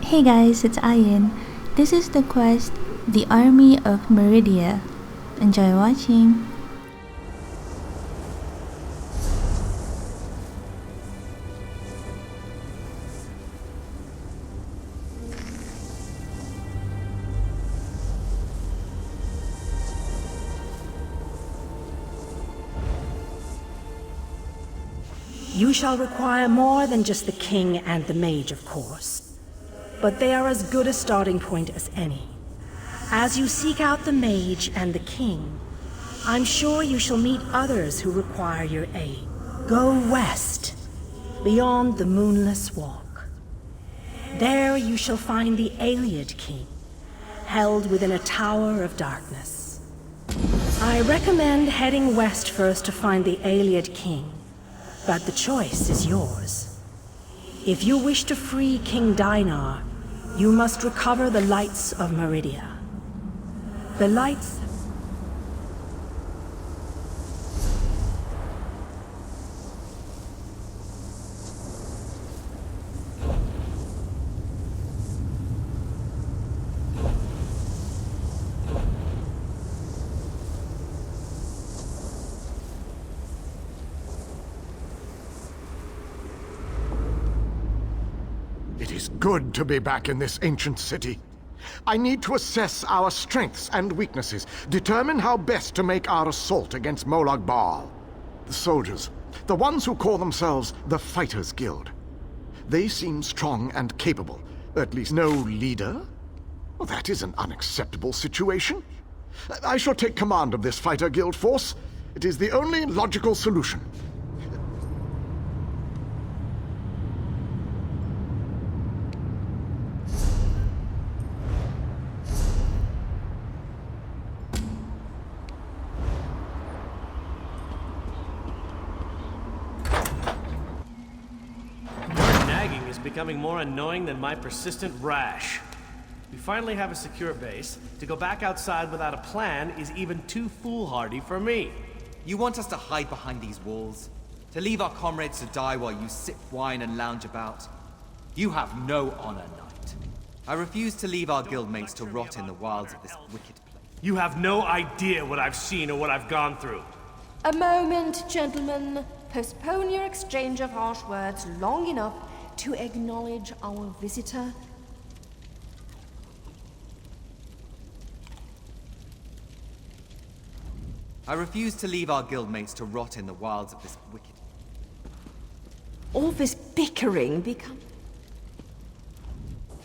Hey guys, it's Ayin. This is the quest, The Army of Meridia. Enjoy watching! You shall require more than just the king and the mage, of course. But they are as good a starting point as any. As you seek out the mage and the king, I'm sure you shall meet others who require your aid. Go west, beyond the Moonless Walk. There you shall find the Ayleid king, held within a tower of darkness. I recommend heading west first to find the Ayleid king. But the choice is yours. If you wish to free King Dynar, you must recover the lights of Meridia. The lights... It is good to be back in this ancient city. I need to assess our strengths and weaknesses, determine how best to make our assault against Molag Bal. The soldiers, the ones who call themselves the Fighters Guild. They seem strong and capable, at least no leader? Well, that is an unacceptable situation. I shall take command of this Fighter Guild force. It is the only logical solution. Becoming more annoying than my persistent rash. We finally have a secure base. To go back outside without a plan is even too foolhardy for me. You want us to hide behind these walls? To leave our comrades to die while you sip wine and lounge about? You have no honor, knight. I refuse to leave our guildmates to rot in the wilds of this wicked place. You have no idea what I've seen or what I've gone through. A moment, gentlemen. Postpone your exchange of harsh words long enough to acknowledge our visitor. I refuse to leave our guildmates to rot in the wilds of this wicked... All this bickering become...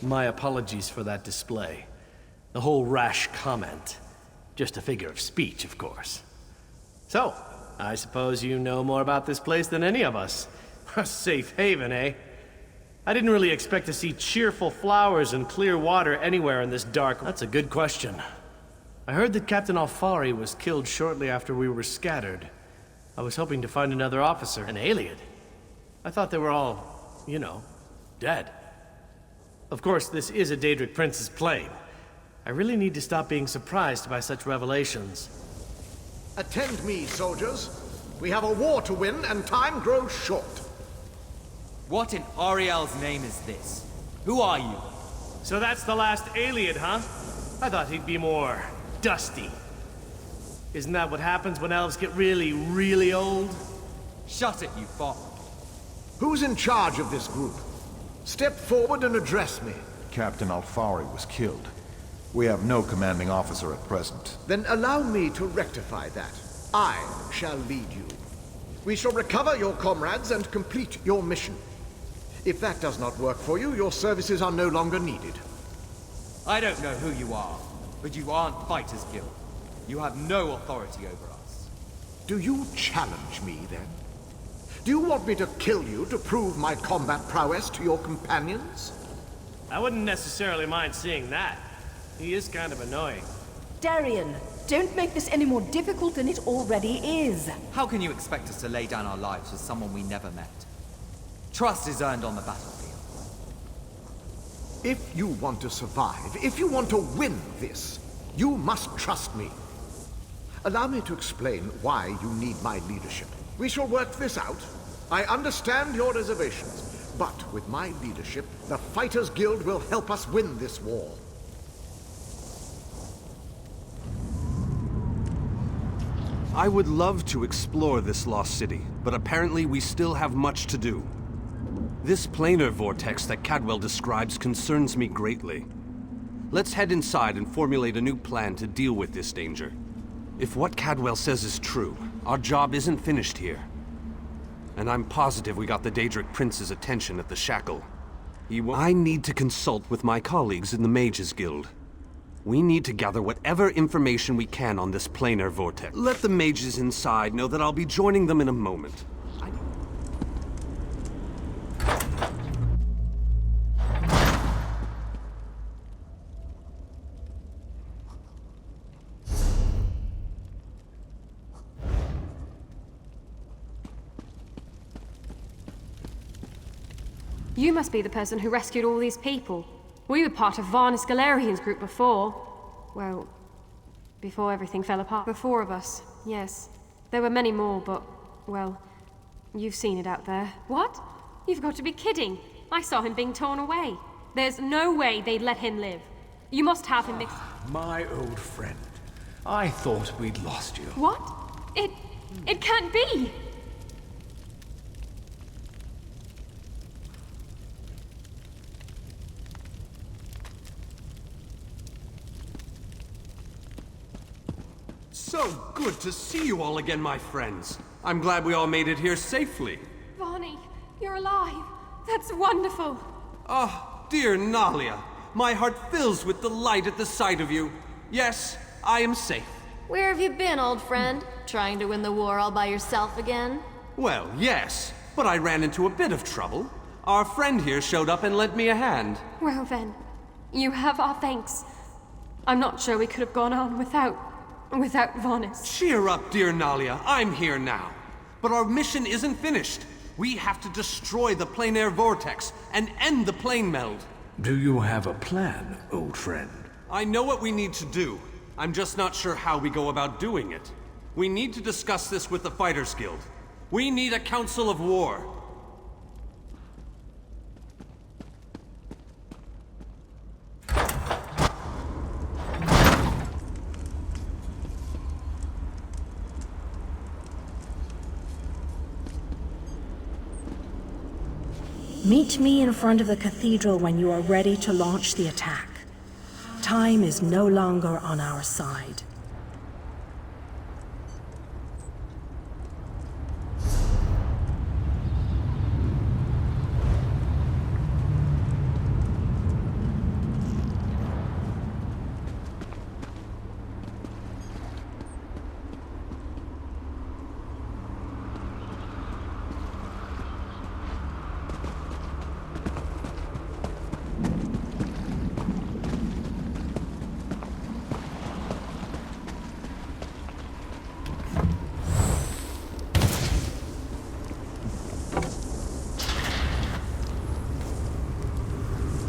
My apologies for that display. The whole rash comment. Just a figure of speech, of course. So, I suppose you know more about this place than any of us. A safe haven, eh? I didn't really expect to see cheerful flowers and clear water anywhere in this dark... That's a good question. I heard that Captain Alfari was killed shortly after we were scattered. I was hoping to find another officer, an Ayleid. I thought they were all, you know, dead. Of course, this is a Daedric Prince's plane. I really need to stop being surprised by such revelations. Attend me, soldiers. We have a war to win, and time grows short. What in Ariel's name is this? Who are you? So that's the last Ayleid, huh? I thought he'd be more dusty. Isn't that what happens when elves get really, really old? Shut it, you fop. Who's in charge of this group? Step forward and address me. Captain Alfari was killed. We have no commanding officer at present. Then allow me to rectify that. I shall lead you. We shall recover your comrades and complete your mission. If that does not work for you, your services are no longer needed. I don't know who you are, but you aren't Fighters Guild. You have no authority over us. Do you challenge me, then? Do you want me to kill you to prove my combat prowess to your companions? I wouldn't necessarily mind seeing that. He is kind of annoying. Darian, don't make this any more difficult than it already is. How can you expect us to lay down our lives for someone we never met? Trust is earned on the battlefield. If you want to survive, if you want to win this, you must trust me. Allow me to explain why you need my leadership. We shall work this out. I understand your reservations, But with my leadership, the Fighters Guild will help us win this war. I would love to explore this lost city, but apparently we still have much to do. This planar vortex that Cadwell describes concerns me greatly. Let's head inside and formulate a new plan to deal with this danger. If what Cadwell says is true, our job isn't finished here. And I'm positive we got the Daedric Prince's attention at the Shackle. I need to consult with my colleagues in the Mages Guild. We need to gather whatever information we can on this planar vortex. Let the mages inside know that I'll be joining them in a moment. You must be the person who rescued all these people. We were part of Vanus Galerion's group before. Well, before everything fell apart. The four of us, yes. There were many more, but, well, you've seen it out there. What? You've got to be kidding. I saw him being torn away. There's no way they'd let him live. You must have him mixed... My old friend. I thought we'd lost you. What? It can't be! So good to see you all again, my friends. I'm glad we all made it here safely. Varney, you're alive. That's wonderful. Oh, dear Nalia. My heart fills with delight at the sight of you. Yes, I am safe. Where have you been, old friend? Trying to win the war all by yourself again? Well, yes, but I ran into a bit of trouble. Our friend here showed up and lent me a hand. Well then, you have our thanks. I'm not sure we could have gone on without Vanus. Cheer up, dear Nalia. I'm here now. But our mission isn't finished. We have to destroy the planar vortex and end the plane meld. Do you have a plan, old friend? I know what we need to do. I'm just not sure how we go about doing it. We need to discuss this with the Fighters Guild. We need a council of war. Meet me in front of the cathedral when you are ready to launch the attack. Time is no longer on our side.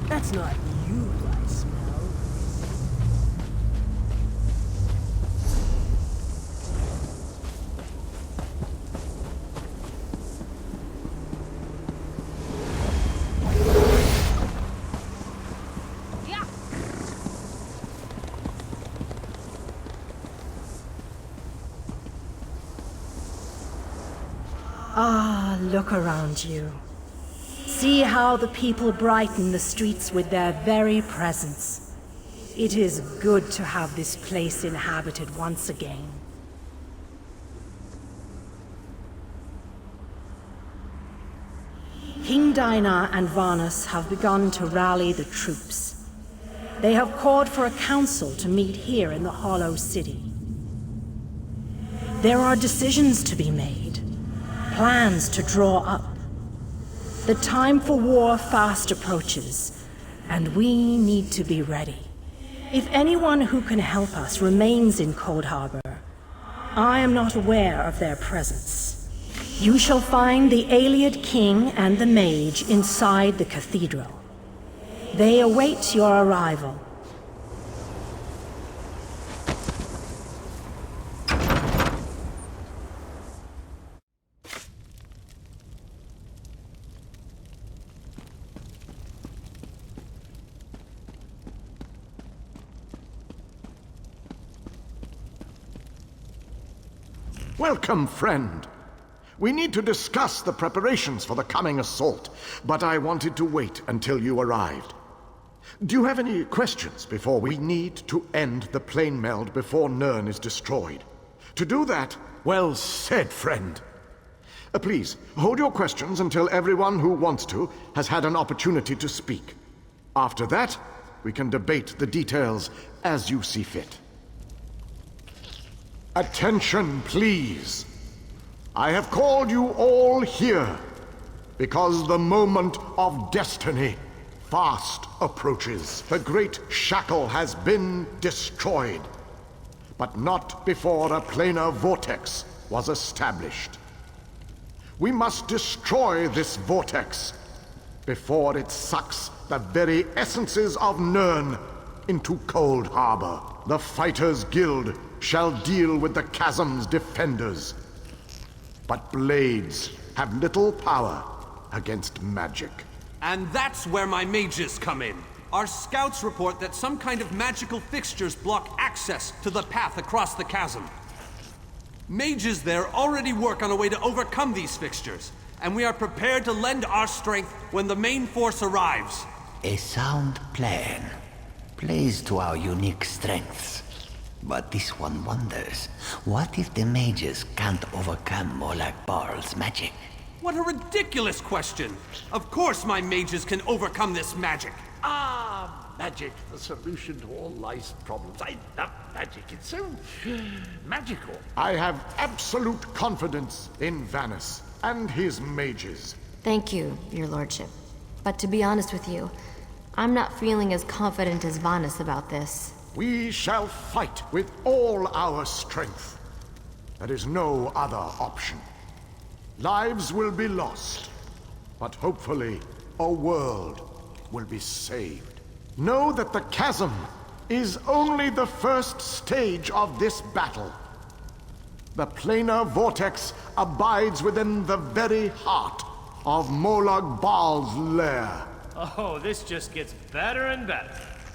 That's not you I smell. Yeah. Ah, look around you. See how the people brighten the streets with their very presence. It is good to have this place inhabited once again. King Dynar and Vanus have begun to rally the troops. They have called for a council to meet here in the Hollow City. There are decisions to be made, plans to draw up. The time for war fast approaches, and we need to be ready. If anyone who can help us remains in Cold Harbor, I am not aware of their presence. You shall find the Ayleid King and the Mage inside the cathedral. They await your arrival. Welcome, friend. We need to discuss the preparations for the coming assault, but I wanted to wait until you arrived. Do you have any questions before we need to end the plane meld before Nirn is destroyed? To do that, well said, friend. Please, hold your questions until everyone who wants to has had an opportunity to speak. After that, we can debate the details as you see fit. Attention, please. I have called you all here because the moment of destiny fast approaches. The great shackle has been destroyed, but not before a planar vortex was established. We must destroy this vortex before it sucks the very essences of Nirn into Cold Harbor. The Fighters Guild shall deal with the chasm's defenders, but blades have little power against magic. And that's where my mages come in. Our scouts report that some kind of magical fixtures block access to the path across the chasm. Mages there already work on a way to overcome these fixtures, and we are prepared to lend our strength when the main force arrives. A sound plan. Plays to our unique strengths. But this one wonders, what if the mages can't overcome Molag Barl's magic? What a ridiculous question! Of course my mages can overcome this magic! Magic, the solution to all life's problems. I love magic. It's so magical. I have absolute confidence in Vanus and his mages. Thank you, your lordship. But to be honest with you, I'm not feeling as confident as Vanus about this. We shall fight with all our strength. There is no other option. Lives will be lost, but hopefully a world will be saved. Know that the chasm is only the first stage of this battle. The planar vortex abides within the very heart of Molag Bal's lair. Oh, this just gets better and better.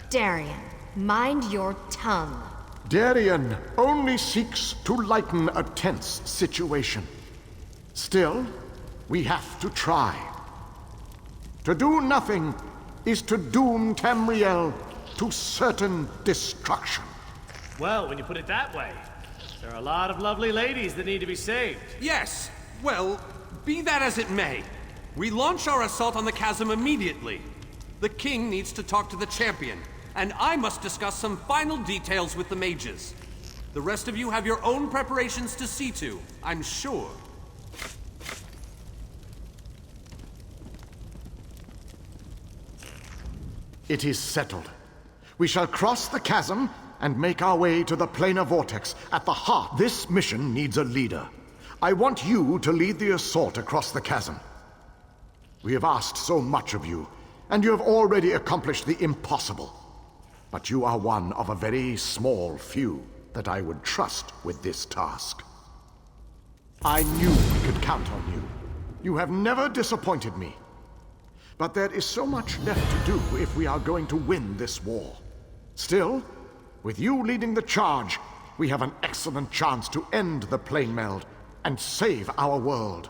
Darian, mind your tongue. Darian only seeks to lighten a tense situation. Still, we have to try. To do nothing is to doom Tamriel to certain destruction. Well, when you put it that way, there are a lot of lovely ladies that need to be saved. Yes! Well, be that as it may, we launch our assault on the chasm immediately. The king needs to talk to the champion, and I must discuss some final details with the mages. The rest of you have your own preparations to see to, I'm sure. It is settled. We shall cross the chasm and make our way to the planar vortex at the heart. This mission needs a leader. I want you to lead the assault across the chasm. We have asked so much of you, and you have already accomplished the impossible. But you are one of a very small few that I would trust with this task. I knew we could count on you. You have never disappointed me. But there is so much left to do if we are going to win this war. Still, with you leading the charge, we have an excellent chance to end the plane meld and save our world.